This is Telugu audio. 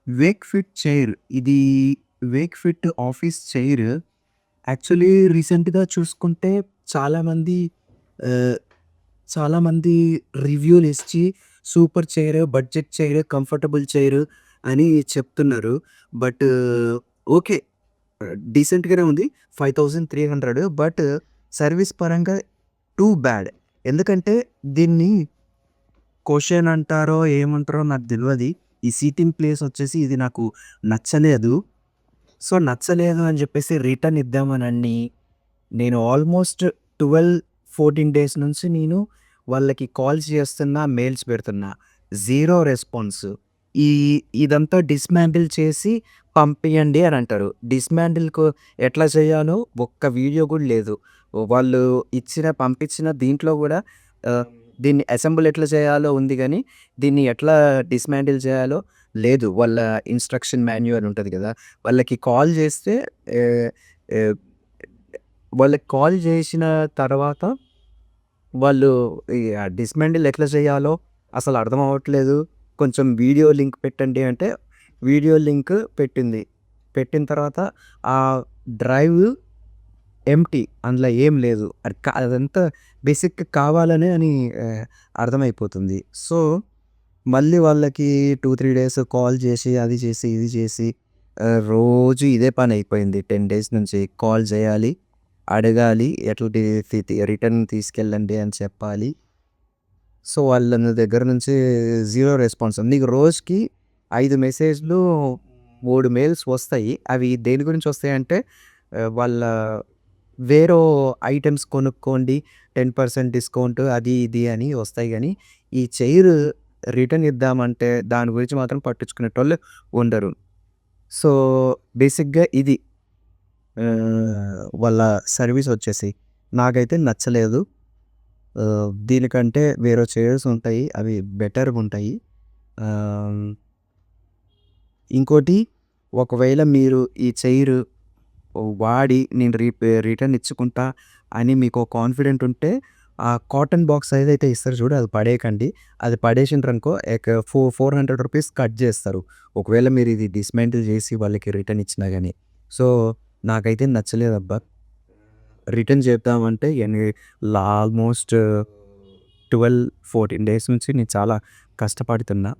Wake fit chair. ఇది Wakefit office chair. Actually రీసెంట్‌గా చూసుకుంటే చాలామంది ఆహ్, చాలామంది రివ్యూలిచ్చి super chair, budget chair, comfortable chair అని చెప్తున్నారు. But okay. డీసెంట్‌గానే ఉంది. 5300 బట్ సర్విస్ పరంగా టూ బ్యాడ్. ఎందుకంటే దీన్ని క్వెషన్ అంటారో ఏమంటారో నాకు తెలవది. ఈ సీటింగ్ ప్లేస్ వచ్చేసి ఇది నాకు నచ్చలేదు. సో, నచ్చలేదు అని చెప్పేసి రిటర్న్ ఇద్దామనని నేను ఆల్మోస్ట్ 12, 14 డేస్ నుంచి నేను వాళ్ళకి కాల్స్ చేస్తున్నా, మెయిల్స్ పెడుతున్నా. Zero response. ఈ ఇదంతా డిస్మాంటిల్ చేసి పంపియండి అని అంటారు. డిస్మాంటిల్‌కు ఎట్లా చేయాలో ఒక్క వీడియో కూడా లేదు. వాళ్ళు పంపించిన దీంట్లో కూడా ఆహ్, దీన్ని అసెంబుల్ ఎట్లా చేయాలో ఉంది గానీ, దీన్ని ఎట్లా డిస్మాంటిల్ చేయాలో లేదు. వాళ్ళ ఇన్‌స్ట్రక్షన్ మాన్యువల్ ఉంటది కదా! వాళ్ళకి కాల్ చేస్తే ఆహ్, ఆహ్ వాళ్ళకి కాల్ జేసిన తర్వాత, వాళ్ళు డిస్‌మెండిల్ ఎట్లా చేయాలో అసలు అర్థం అవ్వట్లేదు. కొంచెం వీడియో లింక్ పెట్టండి అంటే, వీడియో లింక్ పెట్టింది. పెట్టిన తర్వాత ఆ డ్రైవ్ ఎంప్టీ. అందులో ఏం లేదు. అదంతా బేసిక్‌గా కావాలనే అని అర్థమైపోతుంది. సో, మళ్ళీ వాళ్ళకి 2, 3 డేస్ కాల్ చేసి, అది చేసి, ఇది చేసి రోజు ఇదే పనయిపోయింది. 10 డేస్ నుంచి కాల్ చేయాలి. అడగాలి. ఎట్లా రిటర్న్ తీసుకెళ్ళండి అని చెప్పాలి. సో, వాళ్ళ దగ్గర నుంచి జీరో రెస్పాన్స్. నీకు రోజుకి 5 మెసేజ్‌లు, 3 మెయిల్స్ వస్తాయి. అవి దేని గురించి వస్తాయంటే వాళ్ళ వేరో ఐటెమ్స్ కొనుక్కోండి. 10% డిస్కౌంట్ అది ఇది అని వస్తాయి గానీ, ఈ చైర్ రిటర్న్ ఇద్దామంటే దాని గురించి మాత్రం పట్టించుకునేటోళ్ళు ఉండరు. సో, బేసిక్‌గా ఇది వాళ్ళ సర్వీస్ వచ్చేసి. నాకైతే నచ్చలేదు. దీనికంటే వేరే చైర్స్ ఉంటాయి. అవి బెటర్‌గుంటాయి. ఆహ్, ఇంకోటి ఒకవేళ మీరు ఈ చైర్ వాడి నేను రిటర్న్ ఇచ్చుకుంటా అని మీకు కాన్ఫిడెంట్ ఉంటే, ఆ కాటన్ బాక్స్ ఏదైతే ఇస్తారో చూడు అది పడేయకండి. అది పడేసిండ్రనుకో 400 రూపీస్ కట్ చేస్తారు. ఒకవేళ మీరు ఇది డిస్మాంటిల్ చేసి వాళ్ళకి రిటర్న్ ఇచ్చినా గాని. సో, నాకైతే నచ్చలేదబ్బా! రిటర్న్ చేద్దామంటే ఆల్మోస్ట్ 12, 14 డేస్ నుంచి నేను చాలా కష్టపడుతున్నా.